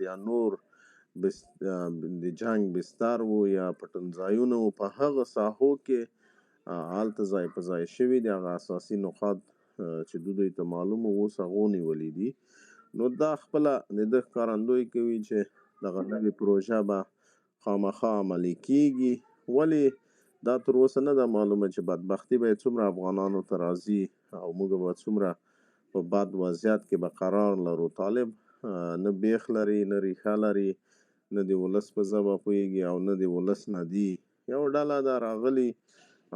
یا نور د جنگ بستر وو یا پټنځایونه وو، په هغه ساحو کې هلته ځای په ځای شوي دي. هغه اساسي نقاط چې دوی ته معلوم اوس هغو نیولي دي. نو دا خپله د ده ښکارندوی کوي چې دغه نوې پروژه به خامخا عملي کېږي. ولې دا تر اوسه نه ده معلومه چې بدبختي به یې څومره افغانانو ته راځي او موږ به څومره په بد وضعیت کې به قرار لرو. طالب نه بیخ لري، نه ریښه لري، نه د ولس په ژبه پوهېږي او نه د ولس نه دي. یو ډله ده راغلي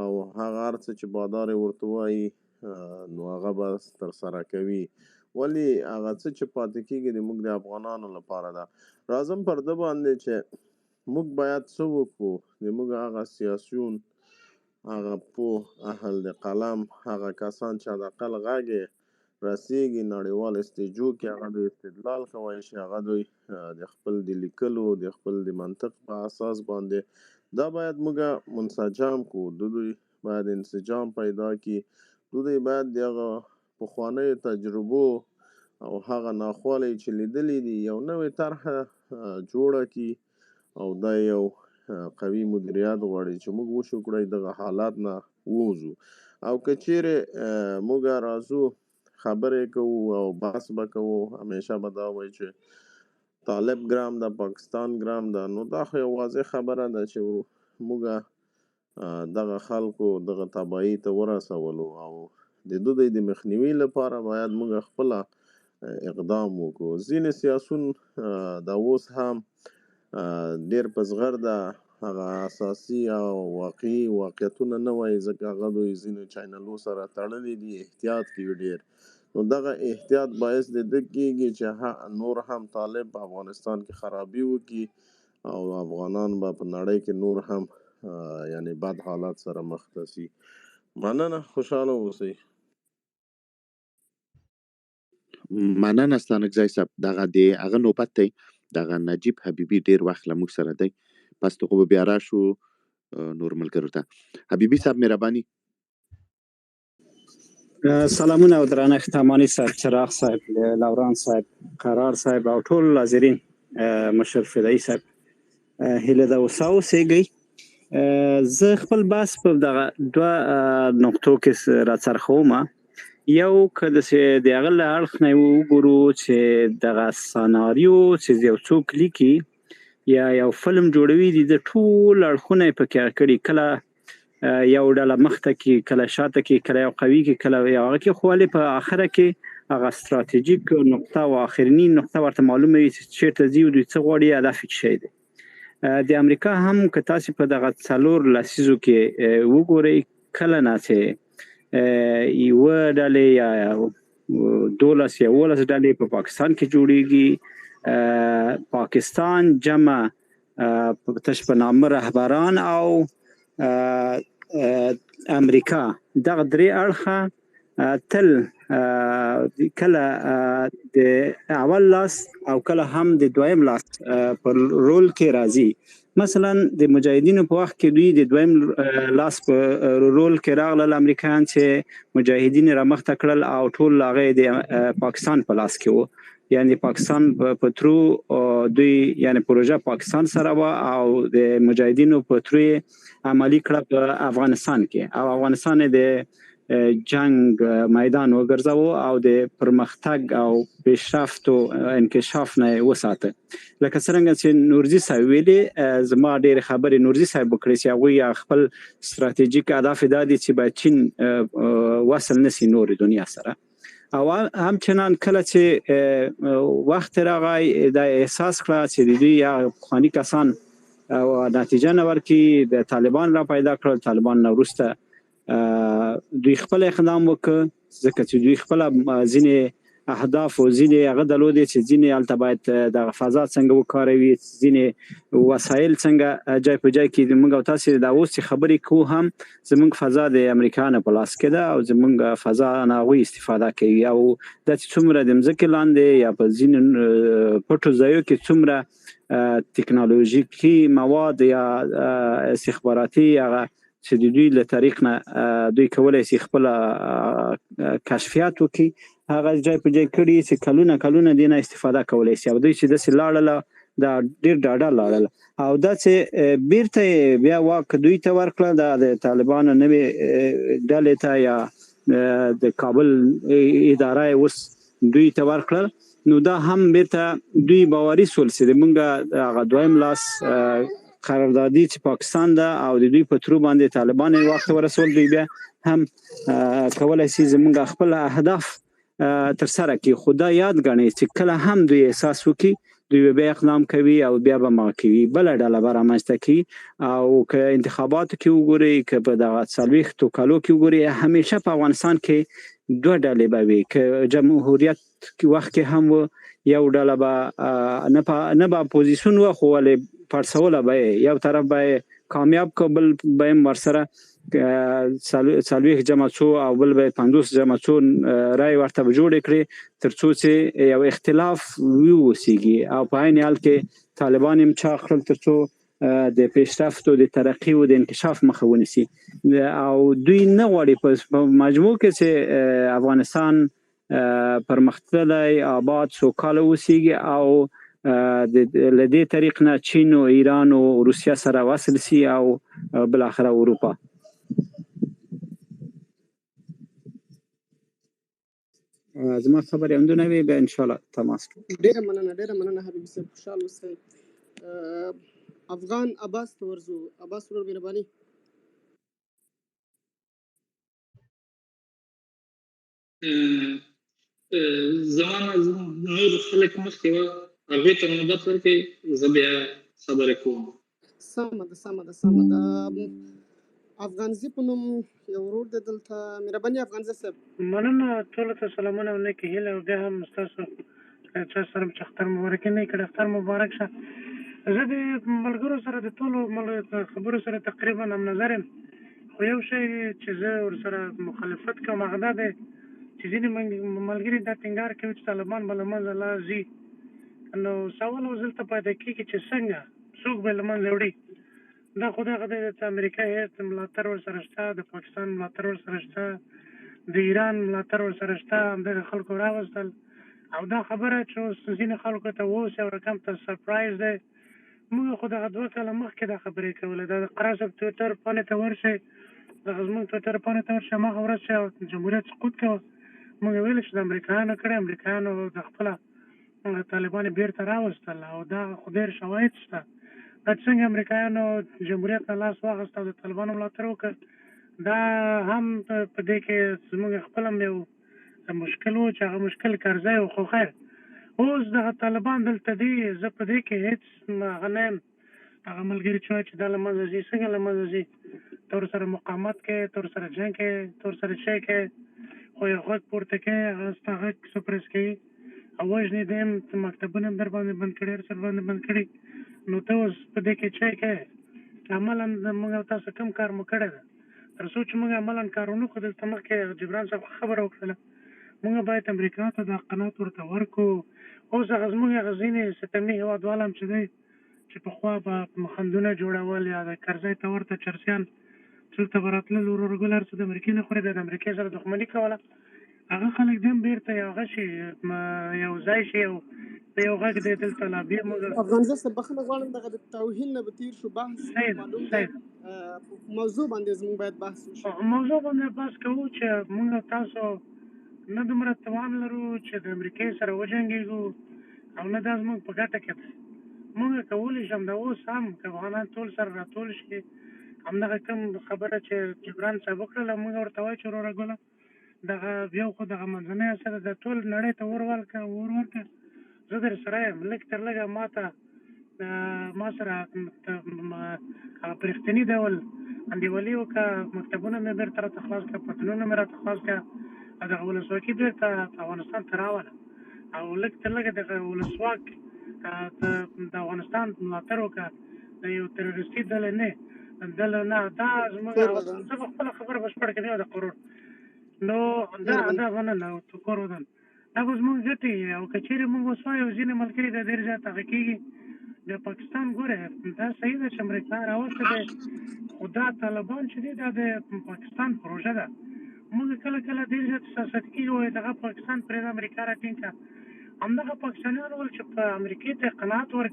او هغه هر څه چې بادار یې ورته وایي نو هغه به ترسره کوي. ولې هغه څه چې پاتې کېږي د موږ د افغانانو لپاره ده. راځم پر ده باندې چې موږ باید څه وکړو. د موږ هغه سیاسیون، هغه پوه اهل د قلم، هغه کسان چې حداقل غږ یې رسېږي نړیوال استیجو کې، هغه دوی استدلال کولی شي، هغه دوی د خپل د لیکلو د خپل د منطق په اساس باندې دا باید موږ منسجم کړو. دوی باید انسجام پیدا کړي. دوی باید د هغه پخوانیو تجربو او هغه ناخوالی چې لیدلی دي یو نوې طرحه جوړه کړي او دا یو قوي مدیریت غواړي چې موږ وشو کړی دغه حالات نه ووځو. او که چیرې موږ راځو خبرې کوو او بحث به کوو، همیشه به دا وایي چې طالب ګرام ده، پاکستان ګرام ده. نو دا خو یو واضح خبره ده چې موږ دغه خلکو دغه تباهي ته ورسولو او د دوی د مخنیوي لپاره باید موږ خپله اقدام وکړو. ځینې سیاسون دا اوس هم ډېر په زغرده هغه اساسي او واقعي واقعیتونه نه وایي، ځکه هغه دوی ځینو چینلو سره تړلي دي، احتیاط کوي ډېر. نو دغه احتیاط باعث د ده کېږي چې نور هم طالب په افغانستان کې خرابي وکړي او افغانان به په نړۍ کې نور هم یعنی بد حالات سره مخ ته شي. مننه، خوشحاله اوسئ. مننه ستانکزی صاحب. دغه د هغه نوبت دی، دغه نجیب حبیبي ډیر وخت له موږ سره دی، پس دغه به بیا راشو نور ملګرو ته. حبیبي صاحب مهرباني. سلامونه او درنښت اماني صاحب، چراغ صاحب، لوران صاحب، قرار صاحب او ټول حاضرین، مشر فدایي صاحب، هیله ده اوسه اوسېږئ. زه خپل بحث په دغه دوه نقطو کې راڅرخوم. یو که د هغه له اړخ نه وګورو چې دغه سناریو چې یو څوک لیکي یا یو فلم جوړوي د ټول اړخونه یې پکې کړي، کله یو ډله مخته کې، کله شاته کې، کله یو قوي کې، کله یو هغه کې، خو ولې په آخره کې هغه ستراتیژیک نقطه او آخرنی نقطه ورته معلومه وي چې چیرته ځي او دوی څه غواړي، هدف یې څه شی دی. د امریکا هم که تاسې په دغه 4 لسیزو کې وګورئ، کله نه چې یوه ډلې یا 12 یا 11 ډلې په پاکستان کې جوړیږي، پاکستان جمع تش په نامه رهبران او امریکا، دغه درې اړخه تل کله د اول لاس او کله هم د دویم لاس پر رول کې راځي. مثلا د مجاهدینو په وخت کې دوی د دویم لاس په رول کې راغلل امریکایان، چې مجاهدین را مخته کړل او ټول هغه د پاکستان په لاس کې وو. یعنی پاکستان په ترو دوی یعنی پروژه پاکستان سره و او د مجاهدینو په ترو عملی کړه په افغانستان کې، او افغانستان د جنگ میدان وګرځاوه او د پرمختګ او پیشرفت او انکشاف نه وساته. لکه څنګه چې نورزي صاحب ویلي، زما ډېر خبرې نورزي صاحب وکړي چې هغوی خپل ستراتیژیک اهداف دا دي چې باید چین وصل نشي نور دنیا سره. او همچنان کله چې وخت راغی دا احساس کړه چې د دوی پخواني کسان نتیجه نه ورکړي، د طالبان را پیدا کړل. طالبان نه وروسته دوی خپل اقدام وکړ، ځکه چې دوی خپل ځینې اهداف او ځینې هغه درلودې چې ځینې هلته باید دغه فضا څنګه وکاروي، ځینې وسایل څنګه جای په جای کې. موږ او تاسې دا اوس چې خبرې کوو هم زموږ فضا د امریکایانو په لاس کې ده او زموږ فضا نه هغوی استفاده کوي، او دا چې څومره د مځکې لاندې یا په ځینې پټو ځایو کې څومره تکنالوژیکي مواد یا استخباراتي هغه چې د دوی له طریق نه دوی کولی شي خپل کشفیات وکړي، هغه ځای په ځای کړي چې کلونه دینه استفاده کولای شي، او دوی چې داسې لاړله دا ډیر ډاډه لاړل، او دا چې بیرته بیا واک دوی ته ورکړه د طالبانو نوې ډلې ته یا د کابل اداره اوس دوی ته ورکړل، نو دا هم بیرته دوی باوري سول چې موږ هغه دویم لاس قراردادي چې پاکستان ده او د دوی په ترو باندې طالبان وخت ورسول، دوی بیا هم کولای شي زموږ خپل اهداف تر سره کی. خدا یاد غني چې کله هم دوی احساس وکي دوی بیا اقدام کوي او بیا به ما کوي بل ډله به رامنځته کوي، او که انتخاباتو کې وګوري که په دغه 40 کالو کې وګوري همیشه په افغانستان کې دوه ډلې به وي، که جمهوریت کې وخت کې هم یو ډله به نه به اپوزیسیون و خو ولې پړسوله به یو طرف به کامیاب کو بل به ورسره 40 جماعتو او بل به 50 جماعتو رای ورته جوړ کړي ترڅو چې یو اختلاف ووسیږي، او په عین حال کې طالبان هم چا خپل ترڅو د پیشرفت او د ترقی او د انکشاف مخه ونیسي، او دوی نه غواړي په مجموع کې چې افغانستان پرمختللی آباد سوکاله وسیږي او د لدې طریق نه چین او ایران او روسیا سره وصل سي او بل اخر اروپا. زما خبرې همدونه وي، به ان شاء الله تماس کوو. ډیره مننه حبیبي صاحب، خوشحال اوسئ. افغان عباس ته ورځو. عباس ورور مهرباني. زمانه نور خلک مخکې وه هغوی ته نوبت ورکړئ، زه بیا خبرې کوم. سمه ده. افغانزي په نوم یو ورور دی دلته. مهرباني افغانزي صاحب. مننه ټولو ته سلامونه او نیکې هیلې، او بیا هم ستاسو چا سره چې اختر مبارکي نه کړې، اختر مبارک شه. زه د ملګرو سره د ټولو خبرو سره تقریبا هم نظر یم، خو یو شی چې زه ورسره مخالفت کوم هغه دا دی چې ځینې ملګري دا ټینګار کوي چې طالبان به له منځه لا ځي، نو سوال اوس دلته پیدا کېږي چې څنګه څوک به له منځه وړي. دا خو دغه د امریکا هیڅ ملاتړ ورسره شته، د پاکستان ملاتړ ورسره شته، د ایران ملاتړ ورسره شته، همدغه خلکو راوستل، او دا خبره چې اوس ځینې خلکو ته اوس یو رقم ته سرپرایز دی. موږ خو دغه 2 کاله مخکې دا خبرې کولې. دا د قرا صاحب ټویټر پاڼې ته ورشئ، دغه زموږ ټویټر پاڼې ته ورشئ، هماغه ورځ چې جمهوریت سقوط کوه موږ ویل چې د امریکایانو کړی، امریکایانو د خپله طالبان بیرته راوستل، او دا خو ډېر شواهد شته دا څنګه امریکایانو جمهوریت نه لاس واخیست او د طالبانو ملاتړ وکړ. دا هم په دې کې زموږ خپل هم یو مشکل و چې هغه مشکل کرځی و، خو خیر اوس دغه طالبان دلته دي. زه په دې کې هېڅ هغه نه یم، هغه ملګري چې وایي چې دا له منځه ځي، څنګه له منځه ځي؟ ته ورسره مقاومت کوې، ته ورسره جنګ کوې، ته ورسره شی کوې، خو یو غږ پورته کوې هغه ستا غږ سپرس کوي او وژنې دي، مکتبونه هم در باندې بند کړي، هر څه باندې بند کړي، نو ته اوس په دې کې چی کوې؟ عملا موږ او تاسو کوم کار مو کړی ده؟ تر څو چې موږ عملا کار ونه کړو، دلته مخکې جبران صاحب خبره وکړله، موږ باید امریکا ته دا قناعت ورته ورکړو. اوس هغه زموږ هغه ځینې ستمي هېوادوال هم چې دی چې پخوا به خندونه جوړول یا د کرزی ته ورته چرسیان دلته به راتلل، ورورګل هر څه د امریکې نه خوري، د امریکې سره دښمني کوله، هغه خلک دې هم بیرته یو هغه شي، یو ځای شي، یو غږ دی دلته لا بیا موږ. افغانزه صاحب بخښنه غواړم، دغه د توهین نه به تېر شو. بحث معلوم دی، موضوع باندې زموږ باید بحث وشي. موضوع باندې بحث کوو چې موږ تاسو نه دومره توان لرو چې د امریکې سره وجنګېږو، او نه دا زموږ په ګټه کې ده. موږ کولی شو همدا اوس هم که افغانان ټول سره راټول شي، همدغه کوم خبره چې جبران صاحب وکړله، موږ ورته وایو چې وروره ګله دغه یو خو دغه منځنۍ اسیا ده، د ټول نړۍ ته ور ورکړه، زه در سره یم، لږ تر لږه ما سره هغه په رښتیني ډول انډیوالي وکړه، مکتبونه مې بېرته راته خلاص کړه، پوهنتونونه مې راته خلاص کړه، او دغه ولسواکي بېرته افغانستان ته راوله، او لږ تر لږه دغه ولسواک د افغانستان ملاتړ وکړه، د یو تروریستي ډلې نه. دا زموږ زه به خپله خبره بشپړه کړم د قرور، نو دا مننه او تکور ودان، دا به زموږ ګټې، او که چېرې موږ اوس وایو ځینې ملګري د ډېر زیات هغه کېږي د پاکستان. ګوره دا صحیح ده چې امریکا راوستی دی، خو دا طالبان چې دی دا د پاکستان پروژه ده، موږ کله کله ډېر زیات احساساتي کېږو وایي دغه پاکستان پرېږده امریکا راټینګ کړه. همدغه پاکستانیان ول چې په امریکې ته قناعت ورکړي